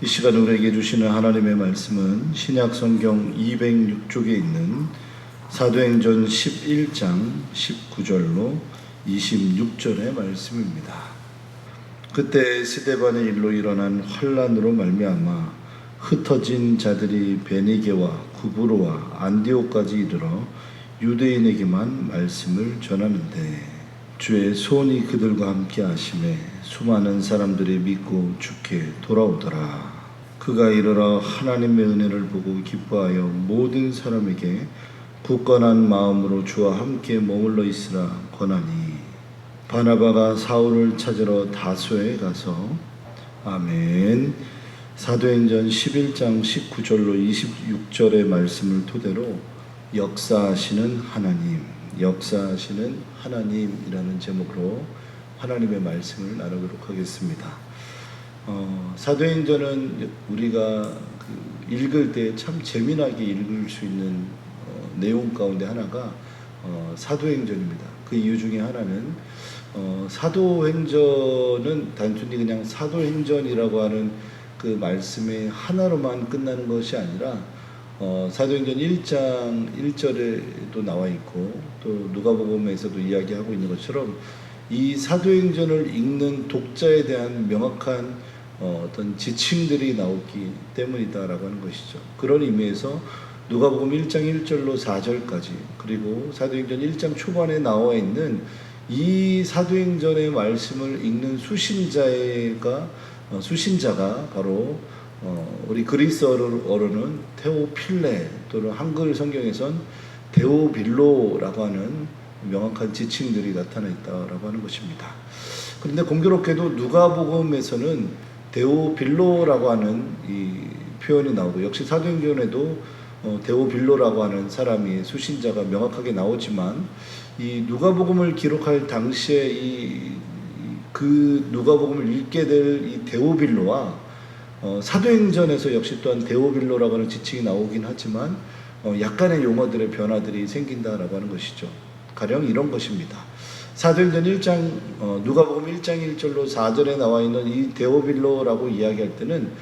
이 시간 우리에게 주시는 하나님의 말씀은 신약 성경 206쪽에 있는 사도행전 11장 19절로 26절의 말씀입니다. 그때 스데반의 일로 일어난 환란으로 말미암아 흩어진 자들이 베니게와 구브로와 안디옥까지 이르러 유대인에게만 말씀을 전하는데 주의 손이 그들과 함께 하심에 수많은 사람들이 믿고 주께 돌아오더라. 그가 이르러 하나님의 은혜를 보고 기뻐하여 모든 사람에게 굳건한 마음으로 주와 함께 머물러 있으라 권하니, 바나바가 사울을 찾으러 다소에 가서 아멘. 사도행전 11장 19절로 26절의 말씀을 토대로 역사하시는 하나님이라는 제목으로 하나님의 말씀을 나누도록 하겠습니다. 사도행전은 우리가 읽을 때 참 재미나게 읽을 수 있는 내용 가운데 하나가 사도행전입니다. 그 이유 중에 하나는 사도행전은 단순히 그냥 사도행전이라고 하는 그 말씀의 하나로만 끝나는 것이 아니라 사도행전 1장 1절에도 나와 있고 또 누가복음에서도 이야기하고 있는 것처럼 이 사도행전을 읽는 독자에 대한 명확한 어떤 지침들이 나오기 때문이다라고 하는 것이죠. 그런 의미에서 누가복음 1장 1절로 4절까지 그리고 사도행전 1장 초반에 나와 있는 이 사도행전의 말씀을 읽는 수신자가 바로 우리 그리스어로는 테오필레 또는 한글 성경에선 데오빌로라고 하는 명확한 지침들이 나타나 있다라고 하는 것입니다. 그런데 공교롭게도 누가복음에서는 데오빌로라고 하는 이 표현이 나오고 역시 사도행전에도 데오빌로라고 하는 사람이 수신자가 명확하게 나오지만 이 누가복음을 기록할 당시에 그 누가복음을 읽게 될 이 데오빌로와 사도행전에서 역시 또한 데오빌로라고 하는 지칭이 나오긴 하지만 약간의 용어들의 변화들이 생긴다라고 하는 것이죠. 가령 이런 것입니다. 사도행전 1장 누가복음 1장 1절로 4절에 나와 있는 이 데오빌로라고 이야기할 때는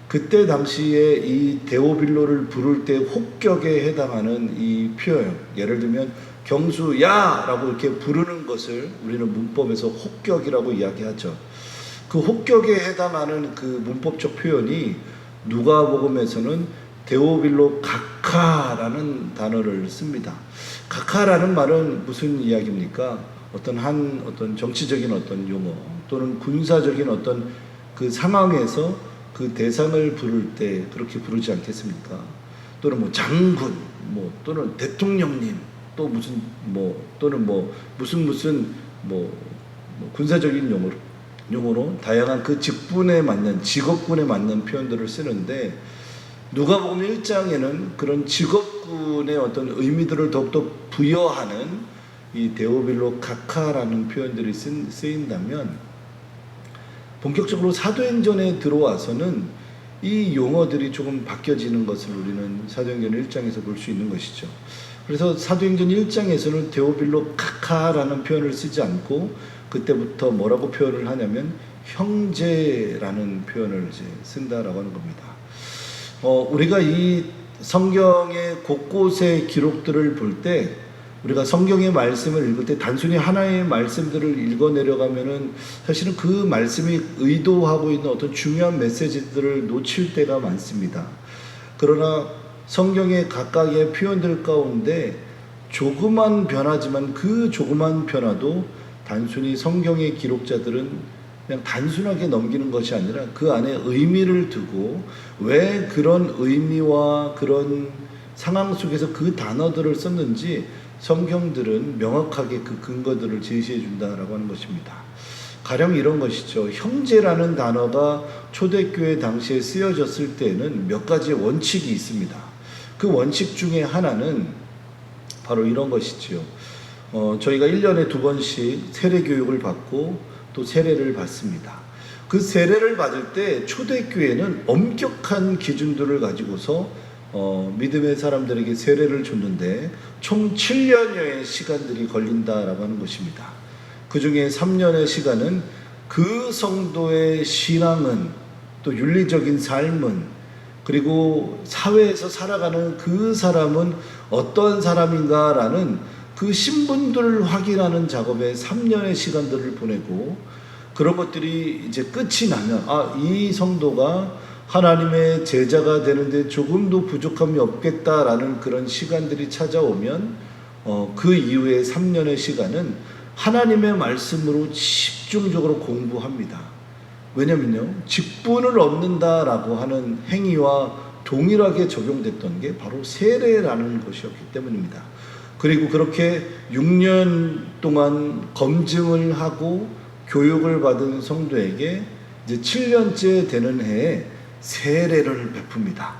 그때 당시에 이 데오빌로를 부를 때 혹격에 해당하는 이 표현, 예를 들면 경수야라고 이렇게 부르는 것을 우리는 문법에서 혹격이라고 이야기하죠. 그 혹격에 해당하는 그 문법적 표현이 누가복음에서는 데오빌로 각하라는 단어를 씁니다. 각하라는 말은 무슨 이야기입니까? 어떤 정치적인 어떤 용어 또는 군사적인 어떤 그 상황에서 그 대상을 부를 때 그렇게 부르지 않겠습니까? 또는 장군, 또는 대통령님, 또 또는 무슨 군사적인 용어로 다양한 그 직군에 맞는 표현들을 쓰는데 누가복음 1장에는 그런 직업군의 어떤 의미들을 더욱더 부여하는 이 데오빌로 각하라는 표현들이 쓰인다면 본격적으로 사도행전에 들어와서는 이 용어들이 조금 바뀌어지는 것을 우리는 사도행전 1장에서 볼 수 있는 것이죠. 그래서 사도행전 1장에서는 데오빌로 각하라는 표현을 쓰지 않고 그때부터 뭐라고 표현을 하냐면 형제라는 표현을 이제 쓴다라고 하는 겁니다. 우리가 이 성경의 곳곳의 기록들을 볼 때 우리가 성경의 말씀을 읽을 때 단순히 하나의 말씀들을 읽어 내려가면은 사실은 그 말씀이 의도하고 있는 어떤 중요한 메시지들을 놓칠 때가 많습니다. 그러나 성경의 각각의 표현들 가운데 조그만 변화지만 그 조그만 변화도 단순히 성경의 기록자들은 그냥 단순하게 넘기는 것이 아니라 그 안에 의미를 두고 왜 그런 의미와 그런 상황 속에서 그 단어들을 썼는지 성경들은 명확하게 그 근거들을 제시해 준다라고 하는 것입니다. 가령 이런 것이죠. 형제라는 단어가 초대교회 당시에 쓰여졌을 때는 몇 가지의 원칙이 있습니다. 그 원칙 중에 하나는 바로 이런 것이지요. 저희가 1년에 2번씩 세례 교육을 받고 또 세례를 받습니다. 그 세례를 받을 때 초대교회는 엄격한 기준들을 가지고서 믿음의 사람들에게 세례를 줬는데 총 7년여의 시간들이 걸린다라고 하는 것입니다. 그 중에 3년의 시간은 그 성도의 신앙은 또 윤리적인 삶은, 그리고 사회에서 살아가는 그 사람은 어떤 사람인가라는 그 신분들을 확인하는 작업에 3년의 시간들을 보내고, 그런 것들이 이제 끝이 나면 이 성도가 하나님의 제자가 되는데 조금도 부족함이 없겠다라는 그런 시간들이 찾아오면 그 이후에 3년의 시간은 하나님의 말씀으로 집중적으로 공부합니다. 왜냐면요, 직분을 얻는다라고 하는 행위와 동일하게 적용됐던 게 바로 세례라는 것이었기 때문입니다. 그리고 그렇게 6년 동안 검증을 하고 교육을 받은 성도에게 이제 7년째 되는 해에 세례를 베풉니다.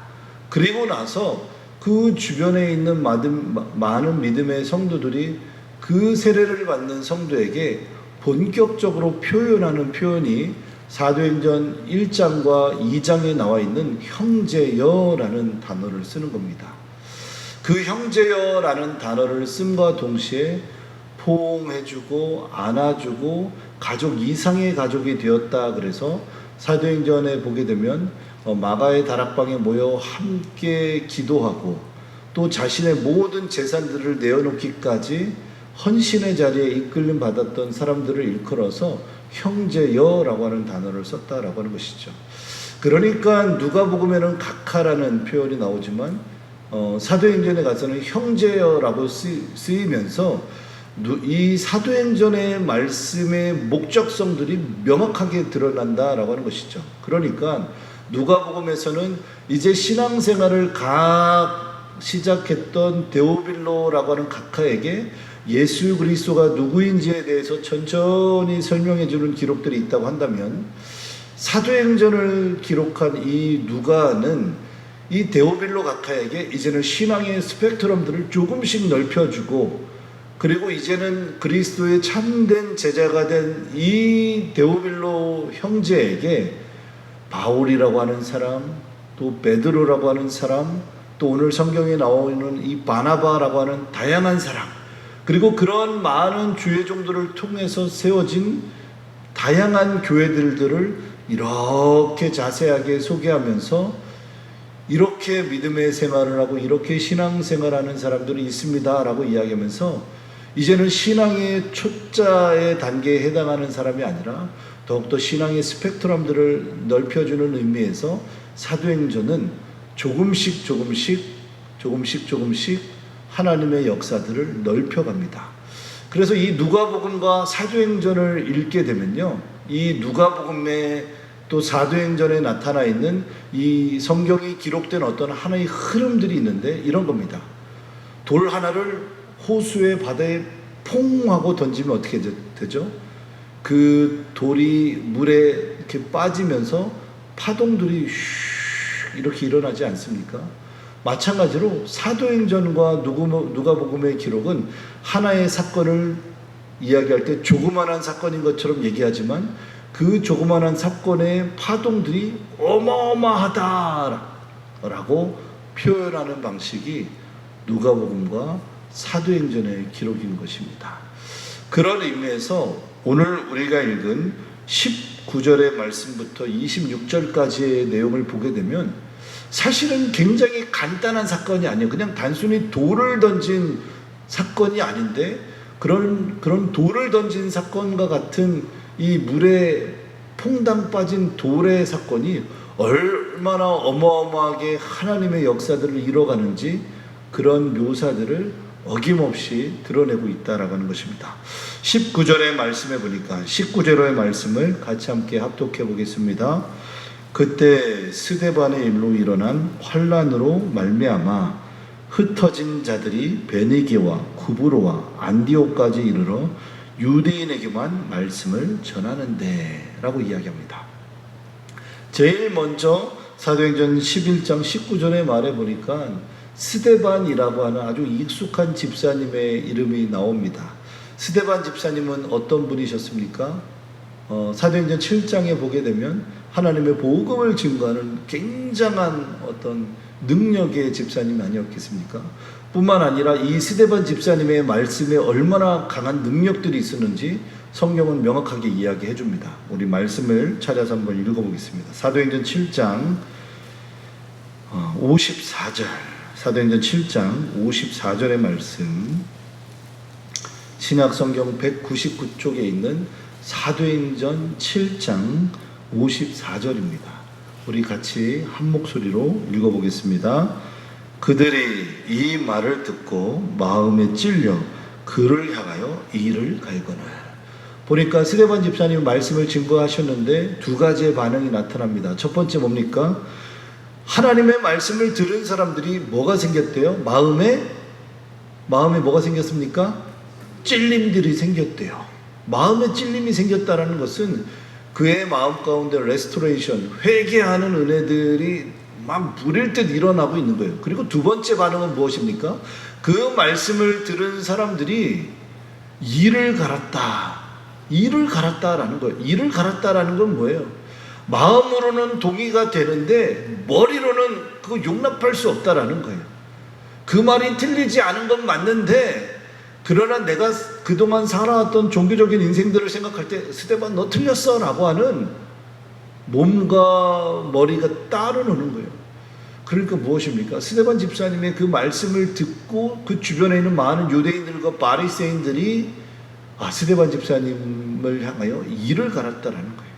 그리고 나서 그 주변에 있는 많은 믿음의 성도들이 그 세례를 받는 성도에게 본격적으로 표현하는 표현이 사도행전 1장과 2장에 나와 있는 형제여라는 단어를 쓰는 겁니다. 그 형제여라는 단어를 씀과 동시에 포옹해주고 안아주고 가족 이상의 가족이 되었다. 그래서 사도행전에 보게 되면 마가의 다락방에 모여 함께 기도하고 또 자신의 모든 재산들을 내어놓기까지 헌신의 자리에 이끌림 받았던 사람들을 일컬어서 형제여라고 하는 단어를 썼다라고 하는 것이죠. 그러니까 누가복음에는 각하라는 표현이 나오지만 사도행전에 가서는 형제여라고 쓰이면서 이 사도행전의 말씀의 목적성들이 명확하게 드러난다라고 하는 것이죠. 그러니까 누가복음에서는 이제 신앙생활을 시작했던 데오빌로라고 하는 각하에게 예수 그리스도가 누구인지에 대해서 천천히 설명해 주는 기록들이 있다고 한다면, 사도행전을 기록한 이 누가는 이 데오빌로 각하에게 이제는 신앙의 스펙트럼들을 조금씩 넓혀주고, 그리고 이제는 그리스도의 참된 제자가 된 이 데오빌로 형제에게 바울이라고 하는 사람, 또 베드로라고 하는 사람, 또 오늘 성경에 나오는 이 바나바라고 하는 다양한 사람, 그리고 그런 많은 주의 종들을 통해서 세워진 다양한 교회들을 이렇게 자세하게 소개하면서 이렇게 믿음의 생활을 하고 이렇게 신앙생활하는 사람들이 있습니다 라고 이야기하면서 이제는 신앙의 초자의 단계에 해당하는 사람이 아니라 더욱더 신앙의 스펙트럼들을 넓혀주는 의미에서 사도행전은 조금씩 하나님의 역사들을 넓혀갑니다. 그래서 이 누가복음과 사도행전을 읽게 되면요, 이 누가복음에 또 사도행전에 나타나 있는 이 성경이 기록된 어떤 하나의 흐름들이 있는데 이런 겁니다. 돌 하나를 호수의 바다에 퐁 하고 던지면 어떻게 되죠? 그 돌이 물에 이렇게 빠지면서 파동들이 슉 이렇게 일어나지 않습니까? 마찬가지로 사도행전과 누가복음의 기록은 하나의 사건을 이야기할 때 조그만한 사건인 것처럼 얘기하지만 그 조그만한 사건의 파동들이 어마어마하다라고 표현하는 방식이 누가복음과 사도행전의 기록인 것입니다. 그런 의미에서 오늘 우리가 읽은 19절의 말씀부터 26절까지의 내용을 보게 되면 사실은 굉장히 간단한 사건이 아니에요. 그냥 단순히 돌을 던진 사건이 아닌데 그런 돌을 던진 사건과 같은 이 물에 퐁당 빠진 돌의 사건이 얼마나 어마어마하게 하나님의 역사들을 이뤄가는지 그런 묘사들을 어김없이 드러내고 있다라고 하는 것입니다. 19절의 말씀에 보니까 19절의 말씀을 같이 함께 합독해 보겠습니다. 그때 스데반의 일로 일어난 환란으로 말미암아 흩어진 자들이 베니게와 구브로와 안디옥까지 이르러 유대인에게만 말씀을 전하는데 라고 이야기합니다. 제일 먼저 사도행전 11장 19절의 말에 보니까 스데반이라고 하는 아주 익숙한 집사님의 이름이 나옵니다. 스데반 집사님은 어떤 분이셨습니까? 사도행전 7장에 보게 되면 하나님의 복음을 증거하는 굉장한 어떤 능력의 집사님 아니었겠습니까? 뿐만 아니라 이 스데반 집사님의 말씀에 얼마나 강한 능력들이 있었는지 성경은 명확하게 이야기해 줍니다. 우리 말씀을 찾아서 한번 읽어보겠습니다. 사도행전 7장 54절, 사도행전 7장 54절의 말씀, 신약 성경 199쪽에 있는 사도행전 7장 54절입니다. 우리 같이 한 목소리로 읽어보겠습니다. 그들이 이 말을 듣고 마음에 찔려 그를 향하여 이를 갈거늘. 보니까 스데반 집사님 말씀을 증거하셨는데 두 가지의 반응이 나타납니다. 첫 번째 뭡니까? 하나님의 말씀을 들은 사람들이 뭐가 생겼대요? 마음에 뭐가 생겼습니까? 찔림들이 생겼대요. 마음에 찔림이 생겼다라는 것은 그의 마음 가운데 레스토레이션, 회개하는 은혜들이 막 물일 듯 일어나고 있는 거예요. 그리고 두 번째 반응은 무엇입니까? 그 말씀을 들은 사람들이 이를 갈았다라는 거예요. 이를 갈았다라는 건 뭐예요? 마음으로는 동의가 되는데 머리로는 그거 용납할 수 없다라는 거예요. 그 말이 틀리지 않은 건 맞는데, 그러나 내가 그동안 살아왔던 종교적인 인생들을 생각할 때 스데반 너 틀렸어 라고 하는 몸과 머리가 따르는 거예요. 그러니까 무엇입니까? 스데반 집사님의 그 말씀을 듣고 그 주변에 있는 많은 유대인들과 바리새인들이 스데반 집사님을 향하여 이를 갈았다라는 거예요.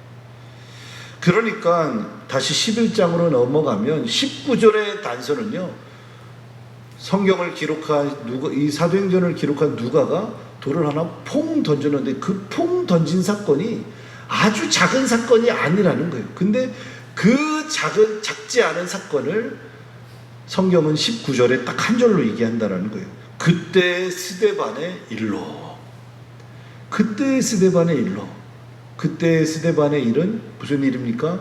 그러니까 다시 11장으로 넘어가면 19절의 단서는요, 성경을 기록한 이 사도행전을 기록한 누가가 돌을 하나 퐁 던졌는데 그 퐁 던진 사건이 아주 작은 사건이 아니라는 거예요. 근데 그 작지 않은 사건을 성경은 19절에 딱 한 절로 얘기한다라는 거예요. 그때 스데반의 일로. 그때 스데반의 일은 무슨 일입니까?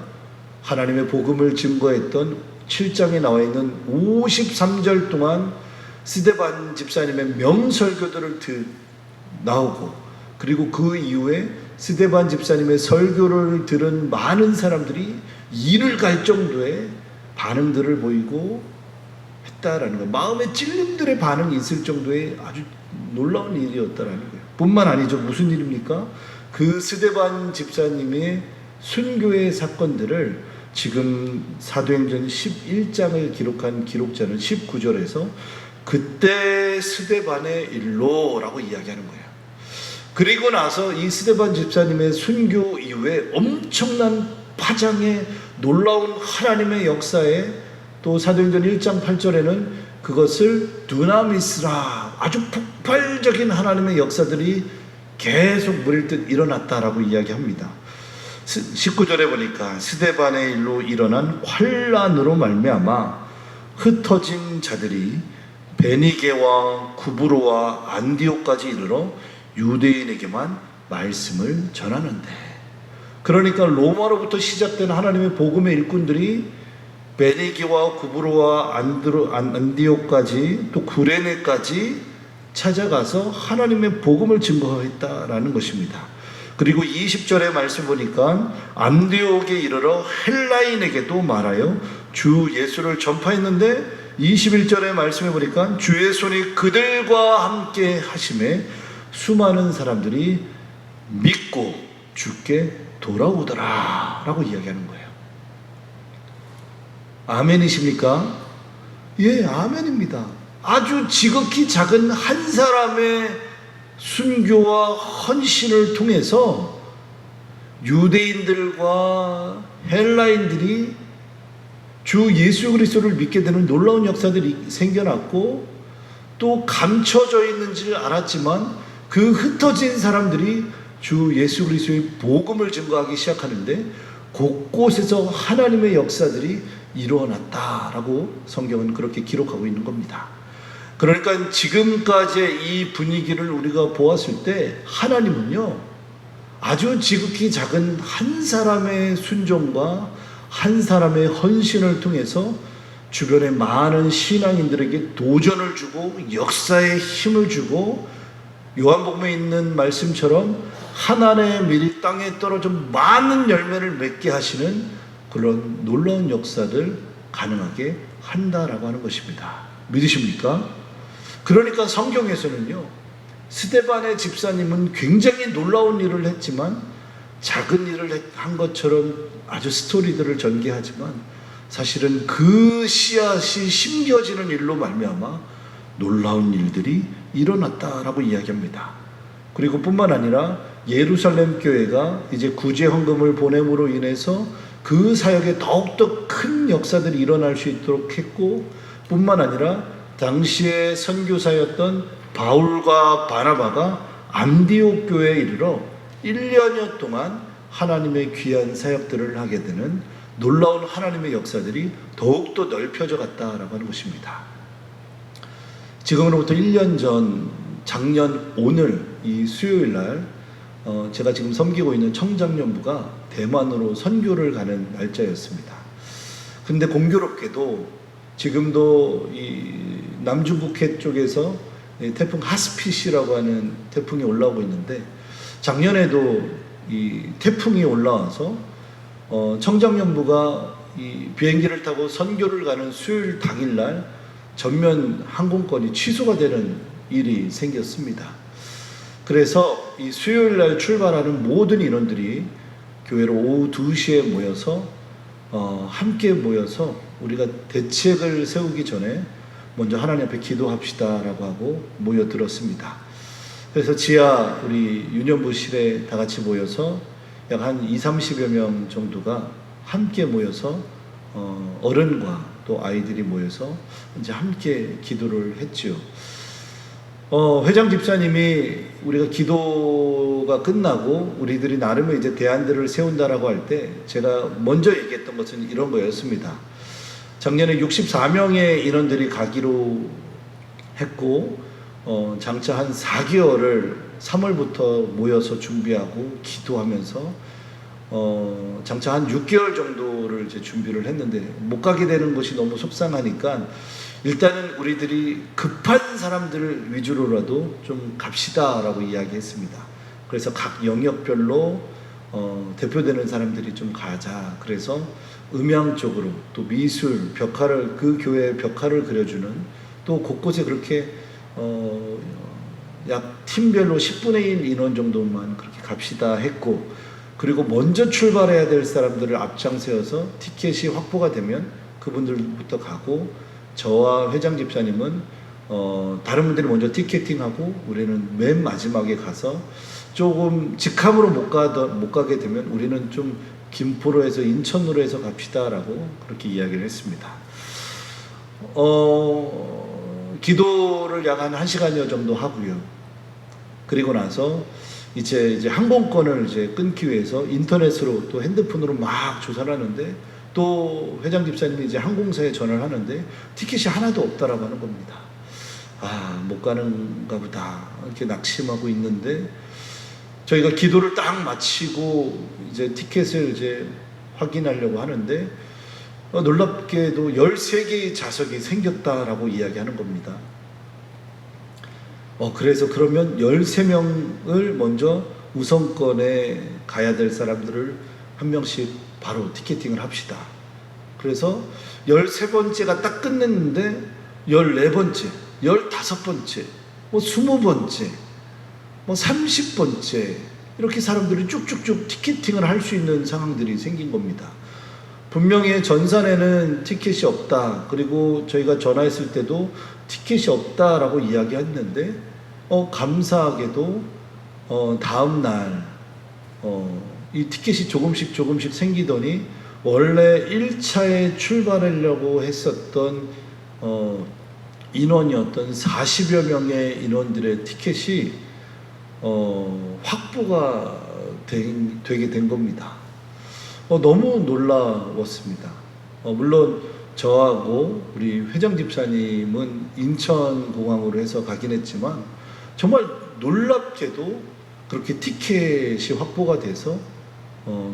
하나님의 복음을 증거했던 7장에 나와 있는 53절 동안 스데반 집사님의 명설교들을 나오고, 그리고 그 이후에 스데반 집사님의 설교를 들은 많은 사람들이 이를 갈 정도의 반응들을 보이고 했다라는 거예요. 마음의 찔림들의 반응이 있을 정도의 아주 놀라운 일이었다라는 거예요. 뿐만 아니죠. 무슨 일입니까? 그 스데반 집사님의 순교의 사건들을 지금 사도행전 11장을 기록한 기록자는 19절에서 그때 스데반의 일로라고 이야기하는 거예요. 그리고 나서 이 스데반 집사님의 순교 이후에 엄청난 파장의 놀라운 하나님의 역사에, 또 사도행전 1장 8절에는 그것을 두나미스라, 아주 폭발적인 하나님의 역사들이 계속 물일 듯 일어났다라고 이야기합니다. 19절에 보니까 스데반의 일로 일어난 환란으로 말미암아 흩어진 자들이 베니게와 구브로와 안디옥까지 이르러 유대인에게만 말씀을 전하는데, 그러니까 로마로부터 시작된 하나님의 복음의 일꾼들이 베니게와 구브로와 안디옥까지 또 구레네까지 찾아가서 하나님의 복음을 증거했다라는 것입니다. 그리고 20절의 말씀 보니까 안디옥에 이르러 헬라인에게도 말하여 주 예수를 전파했는데, 21절의 말씀에 보니까 주의 손이 그들과 함께 하심에 수많은 사람들이 믿고 주께 돌아오더라 라고 이야기하는 거예요. 아멘이십니까? 예, 아멘입니다. 아주 지극히 작은 한 사람의 순교와 헌신을 통해서 유대인들과 헬라인들이 주 예수 그리스도를 믿게 되는 놀라운 역사들이 생겨났고, 또 감춰져 있는 줄 알았지만 그 흩어진 사람들이 주 예수 그리스도의 복음을 증거하기 시작하는데 곳곳에서 하나님의 역사들이 일어났다라고 성경은 그렇게 기록하고 있는 겁니다. 그러니까 지금까지의 이 분위기를 우리가 보았을 때 하나님은요, 아주 지극히 작은 한 사람의 순종과 한 사람의 헌신을 통해서 주변의 많은 신앙인들에게 도전을 주고 역사에 힘을 주고, 요한복음에 있는 말씀처럼 하나님의 밀이 땅에 떨어져 많은 열매를 맺게 하시는 그런 놀라운 역사를 가능하게 한다라고 하는 것입니다. 믿으십니까? 그러니까 성경에서는요, 스데반의 집사님은 굉장히 놀라운 일을 했지만 작은 일을 한 것처럼 아주 스토리들을 전개하지만 사실은 그 씨앗이 심겨지는 일로 말미암아 놀라운 일들이 일어났다라고 이야기합니다. 그리고 뿐만 아니라 예루살렘 교회가 이제 구제 헌금을 보냄으로 인해서 그 사역에 더욱더 큰 역사들이 일어날 수 있도록 했고, 뿐만 아니라 당시의 선교사였던 바울과 바나바가 안디옥 교회에 이르러 1년여 동안 하나님의 귀한 사역들을 하게 되는 놀라운 하나님의 역사들이 더욱더 넓혀져 갔다라고 하는 것입니다. 지금으로부터 1년 전, 작년 오늘 이 수요일 날 제가 지금 섬기고 있는 청장년부가 대만으로 선교를 가는 날짜였습니다. 근데 공교롭게도 지금도 이 남중국해 쪽에서 태풍 하스피시라고 하는 태풍이 올라오고 있는데, 작년에도 이 태풍이 올라와서 청장년부가 이 비행기를 타고 선교를 가는 수요일 당일날 전면 항공권이 취소가 되는 일이 생겼습니다. 그래서 이 수요일날 출발하는 모든 인원들이 교회로 오후 2시에 모여서 함께 모여서 우리가 대책을 세우기 전에 먼저 하나님 앞에 기도합시다라고 하고 모여들었습니다. 그래서 지하 우리 유년부실에 다 같이 모여서 약 한 20-30여 명 정도가 함께 모여서 어른과 또 아이들이 모여서 이제 함께 기도를 했지요. 회장 집사님이 우리가 기도가 끝나고 우리들이 나름의 이제 대안들을 세운다라고 할 때 제가 먼저 얘기했던 것은 이런 거였습니다. 작년에 64명의 인원들이 가기로 했고, 장차 한 4개월을 3월부터 모여서 준비하고 기도하면서 장차 한 6개월 정도를 이제 준비를 했는데 못 가게 되는 것이 너무 속상하니까 일단은 우리들이 급한 사람들 위주로라도 좀 갑시다라고 이야기했습니다. 그래서 각 영역별로 대표되는 사람들이 좀 가자. 그래서 음향 쪽으로 또 미술, 벽화를, 그 교회의 벽화를 그려주는, 또 곳곳에 그렇게 약 팀별로 10분의 1 인원 정도만 그렇게 갑시다 했고, 그리고 먼저 출발해야 될 사람들을 앞장세워서 티켓이 확보가 되면 그분들부터 가고, 저와 회장 집사님은 다른 분들이 먼저 티켓팅하고 우리는 맨 마지막에 가서 조금 직함으로 못 가게 되면 우리는 좀 김포로 해서 인천으로 해서 갑시다라고 그렇게 이야기를 했습니다. 기도를 약 한 1시간여 정도 하고요. 그리고 나서 이제 항공권을 이제 끊기 위해서 인터넷으로 또 핸드폰으로 막 조사를 하는데, 또 회장 집사님이 이제 항공사에 전화를 하는데 티켓이 하나도 없다라고 하는 겁니다. 못 가는가 보다 이렇게 낙심하고 있는데, 저희가 기도를 딱 마치고 이제 티켓을 이제 확인하려고 하는데 놀랍게도 13개의 좌석이 생겼다라고 이야기하는 겁니다. 그래서 그러면 13명을 먼저 우선권에 가야 될 사람들을 한 명씩 바로 티켓팅을 합시다. 그래서 13번째가 딱 끝냈는데 14번째, 15번째, 20번째, 30번째 이렇게 사람들이 쭉쭉쭉 티켓팅을 할 수 있는 상황들이 생긴 겁니다. 분명히 전산에는 티켓이 없다, 그리고 저희가 전화했을 때도 티켓이 없다라고 이야기했는데 감사하게도 다음 날 이 티켓이 조금씩 생기더니 원래 1차에 출발하려고 했었던 인원이었던 40여 명의 인원들의 티켓이 확보가 되게 된 겁니다. 너무 놀라웠습니다. 물론 저하고 우리 회장 집사님은 인천공항으로 해서 가긴 했지만 정말 놀랍게도 그렇게 티켓이 확보가 돼서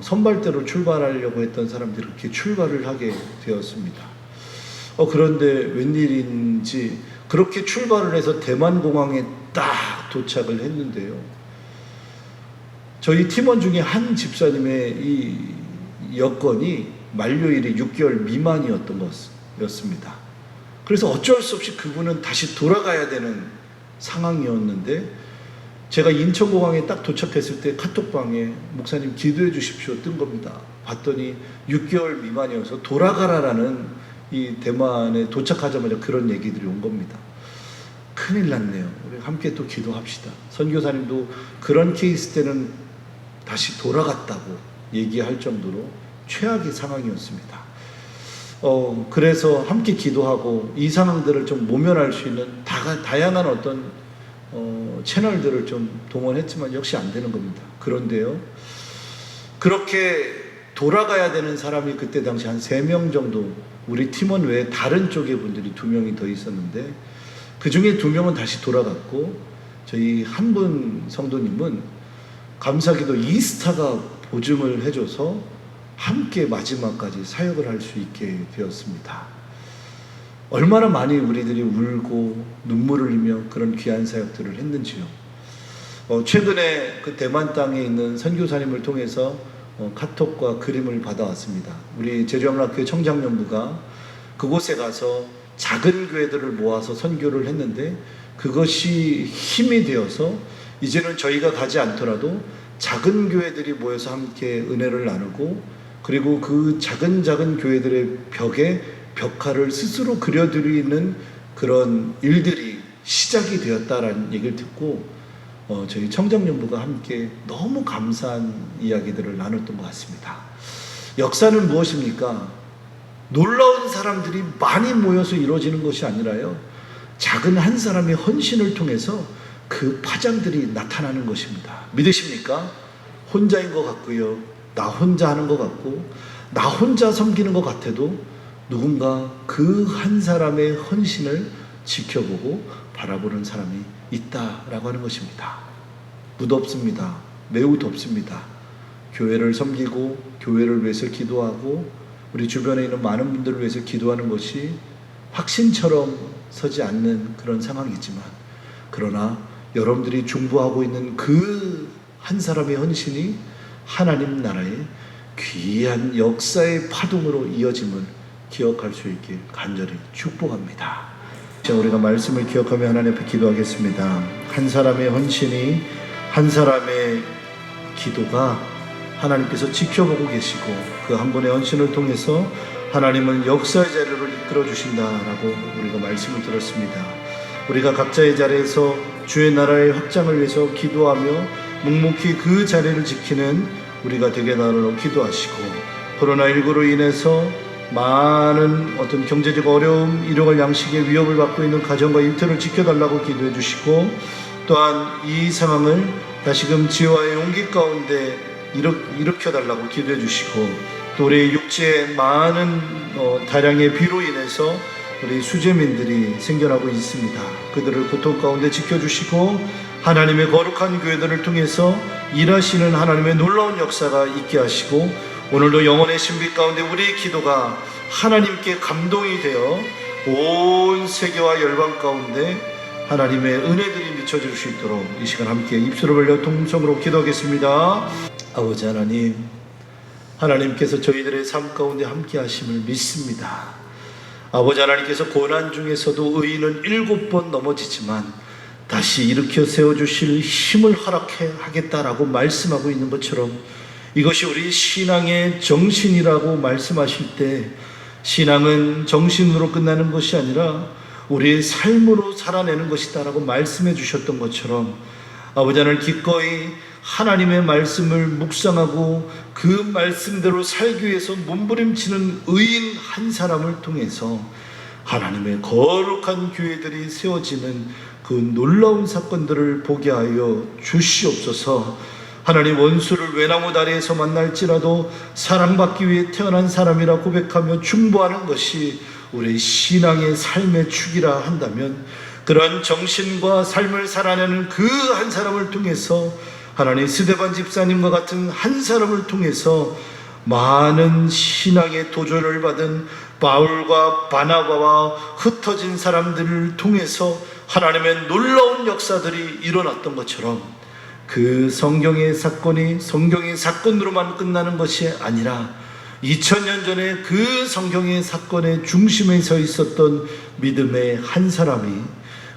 선발대로 출발하려고 했던 사람들이 그렇게 출발을 하게 되었습니다. 그런데 웬일인지 그렇게 출발을 해서 대만공항에 딱 도착을 했는데요. 저희 팀원 중에 한 집사님의 이 여건이 만료일이 6개월 미만이었던 것이었습니다. 그래서 어쩔 수 없이 그분은 다시 돌아가야 되는 상황이었는데 제가 인천공항에 딱 도착했을 때 카톡방에 목사님 기도해 주십시오 뜬 겁니다. 봤더니 6개월 미만이어서 돌아가라라는 이 대만에 도착하자마자 그런 얘기들이 온 겁니다. 큰일 났네요. 우리 함께 또 기도합시다. 선교사님도 그런 케이스 때는 다시 돌아갔다고 얘기할 정도로 최악의 상황이었습니다. 그래서 함께 기도하고 이 상황들을 좀 모면할 수 있는 다양한 어떤 채널들을 좀 동원했지만 역시 안 되는 겁니다. 그런데요, 그렇게 돌아가야 되는 사람이 그때 당시 한 3명 정도, 우리 팀원 외에 다른 쪽의 분들이 2명이 더 있었는데 그 중에 2명은 다시 돌아갔고, 저희 한 분 성도님은 감사기도 이스타가 보증을 해줘서 함께 마지막까지 사역을 할 수 있게 되었습니다. 얼마나 많이 우리들이 울고 눈물을 흘리며 그런 귀한 사역들을 했는지요. 최근에 그 대만 땅에 있는 선교사님을 통해서 카톡과 그림을 받아왔습니다. 우리 제주영락교회 청장년부가 그곳에 가서 작은 교회들을 모아서 선교를 했는데 그것이 힘이 되어서 이제는 저희가 가지 않더라도 작은 교회들이 모여서 함께 은혜를 나누고, 그리고 그 작은 교회들의 벽에 벽화를 스스로 그려드리는 그런 일들이 시작이 되었다라는 얘기를 듣고 저희 청장년부가 함께 너무 감사한 이야기들을 나눴던 것 같습니다. 역사는 무엇입니까? 놀라운 사람들이 많이 모여서 이루어지는 것이 아니라요, 작은 한 사람의 헌신을 통해서 그 파장들이 나타나는 것입니다. 믿으십니까? 혼자인 것 같고요, 나 혼자 하는 것 같고, 나 혼자 섬기는 것 같아도 누군가 그 한 사람의 헌신을 지켜보고 바라보는 사람이 있다라고 하는 것입니다. 무덥습니다. 매우 덥습니다. 교회를 섬기고 교회를 위해서 기도하고 우리 주변에 있는 많은 분들을 위해서 기도하는 것이 확신처럼 서지 않는 그런 상황이지만, 그러나 여러분들이 중보하고 있는 그 한 사람의 헌신이 하나님 나라의 귀한 역사의 파동으로 이어짐을 기억할 수 있길 간절히 축복합니다. 자, 우리가 말씀을 기억하며 하나님 앞에 기도하겠습니다. 한 사람의 헌신이, 한 사람의 기도가 하나님께서 지켜보고 계시고 그 한 분의 헌신을 통해서 하나님은 역사의 자리를 이끌어 주신다라고 우리가 말씀을 들었습니다. 우리가 각자의 자리에서 주의 나라의 확장을 위해서 기도하며 묵묵히 그 자리를 지키는 우리가 되게 달라고 기도하시고, 코로나19로 인해서 많은 어떤 경제적 어려움, 일용할 양식의 위협을 받고 있는 가정과 일터를 지켜달라고 기도해 주시고, 또한 이 상황을 다시금 지혜와의 용기 가운데 일으켜달라고 기도해 주시고, 또 우리 육지에 많은 다량의 비로 인해서 우리 수재민들이 생겨나고 있습니다. 그들을 고통 가운데 지켜주시고 하나님의 거룩한 교회들을 통해서 일하시는 하나님의 놀라운 역사가 있게 하시고, 오늘도 영혼의 신비 가운데 우리의 기도가 하나님께 감동이 되어 온 세계와 열방 가운데 하나님의 은혜들이 미쳐질 수 있도록 이 시간 함께 입술을 벌려 통성으로 기도하겠습니다. 아버지 하나님, 하나님께서 저희들의 삶 가운데 함께 하심을 믿습니다. 아버지 하나님께서 고난 중에서도 의인은 7번 넘어지지만 다시 일으켜 세워주실 힘을 허락하겠다라고 말씀하고 있는 것처럼, 이것이 우리 신앙의 정신이라고 말씀하실 때, 신앙은 정신으로 끝나는 것이 아니라 우리의 삶으로 살아내는 것이다라고 말씀해 주셨던 것처럼, 아버지 하나님 기꺼이 하나님의 말씀을 묵상하고 그 말씀대로 살기 위해서 몸부림치는 의인 한 사람을 통해서 하나님의 거룩한 교회들이 세워지는 그 놀라운 사건들을 보게 하여 주시옵소서. 하나님, 원수를 외나무 다리에서 만날지라도 사랑받기 위해 태어난 사람이라 고백하며 중보하는 것이 우리 신앙의 삶의 축이라 한다면, 그러한 정신과 삶을 살아내는 그 한 사람을 통해서, 하나님 스데반 집사님과 같은 한 사람을 통해서 많은 신앙의 도전을 받은 바울과 바나바와 흩어진 사람들을 통해서 하나님의 놀라운 역사들이 일어났던 것처럼, 그 성경의 사건이 성경의 사건으로만 끝나는 것이 아니라 2000년 전에 그 성경의 사건의 중심에 서 있었던 믿음의 한 사람이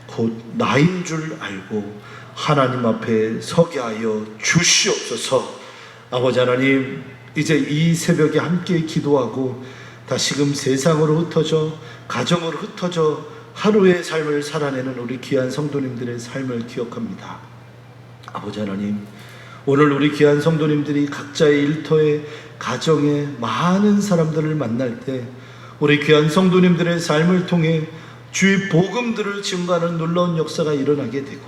곧 나인 줄 알고 하나님 앞에 서게 하여 주시옵소서. 아버지 하나님, 이제 이 새벽에 함께 기도하고 다시금 세상으로 흩어져 가정으로 흩어져 하루의 삶을 살아내는 우리 귀한 성도님들의 삶을 기억합니다. 아버지 하나님, 오늘 우리 귀한 성도님들이 각자의 일터에 가정에 많은 사람들을 만날 때 우리 귀한 성도님들의 삶을 통해 주의 복음들을 증거하는 놀라운 역사가 일어나게 되고,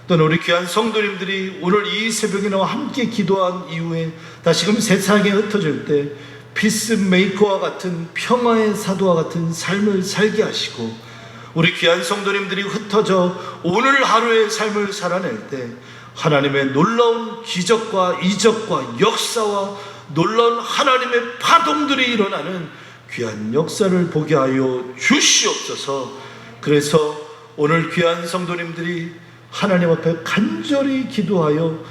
또는 우리 귀한 성도님들이 오늘 이 새벽에 나와 함께 기도한 이후에 다시금 세상에 흩어질 때 피스메이커와 같은 평화의 사도와 같은 삶을 살게 하시고, 우리 귀한 성도님들이 흩어져 오늘 하루의 삶을 살아낼 때 하나님의 놀라운 기적과 이적과 역사와 놀라운 하나님의 파동들이 일어나는 귀한 역사를 보게 하여 주시옵소서. 그래서 오늘 귀한 성도님들이 하나님 앞에 간절히 기도하여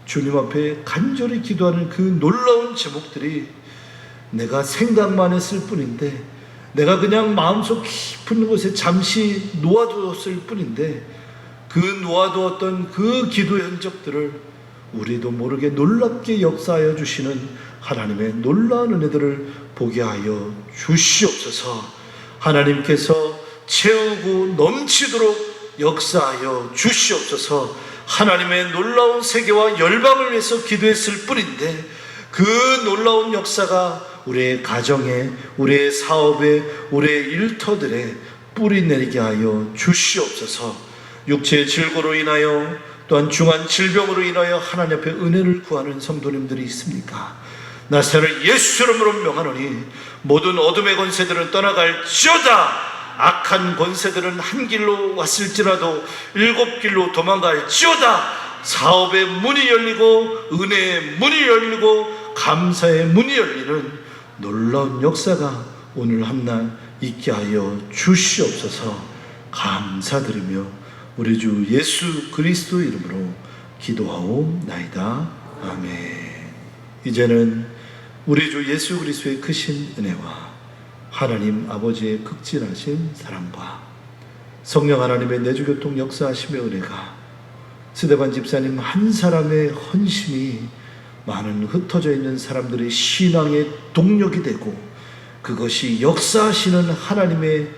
주님 앞에 간절히 기도하는 그 놀라운 제목들이 내가 생각만 했을 뿐인데, 내가 그냥 마음속 깊은 곳에 잠시 놓아두었을 뿐인데, 그 놓아두었던 그 기도의 흔적들을 우리도 모르게 놀랍게 역사하여 주시는 하나님의 놀라운 은혜들을 보게 하여 주시옵소서. 하나님께서 채우고 넘치도록 역사하여 주시옵소서. 하나님의 놀라운 세계와 열방을 위해서 기도했을 뿐인데 그 놀라운 역사가 우리의 가정에, 우리의 사업에, 우리의 일터들에 뿌리 내리게 하여 주시옵소서. 육체의 질고로 인하여 또한 중한 질병으로 인하여 하나님 앞에 은혜를 구하는 성도님들이 있습니까? 나사렛 예수 이름으로 명하노니 모든 어둠의 권세들은 떠나갈지어다. 악한 권세들은 한 길로 왔을지라도 일곱 길로 도망갈지어다. 사업의 문이 열리고 은혜의 문이 열리고 감사의 문이 열리는 놀라운 역사가 오늘 한날 있게 하여 주시옵소서. 감사드리며 우리 주 예수 그리스도 이름으로 기도하옵나이다. 아멘. 이제는 우리 주 예수 그리스도의 크신 은혜와 하나님 아버지의 극진하신 사랑과 성령 하나님의 내주교통 역사하심의 은혜가 스데반 집사님 한 사람의 헌신이 많은 흩어져 있는 사람들의 신앙의 동력이 되고, 그것이 역사하시는 하나님의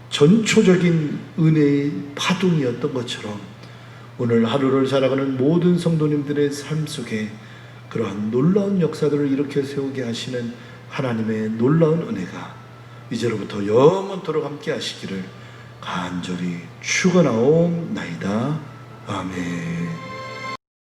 전초적인 은혜의 파동이었던 것처럼 오늘 하루를 살아가는 모든 성도님들의 삶 속에 그러한 놀라운 역사들을 일으켜 세우게 하시는 하나님의 놀라운 은혜가 이제로부터 영원토록 함께 하시기를 간절히 축원하옵나이다. 아멘.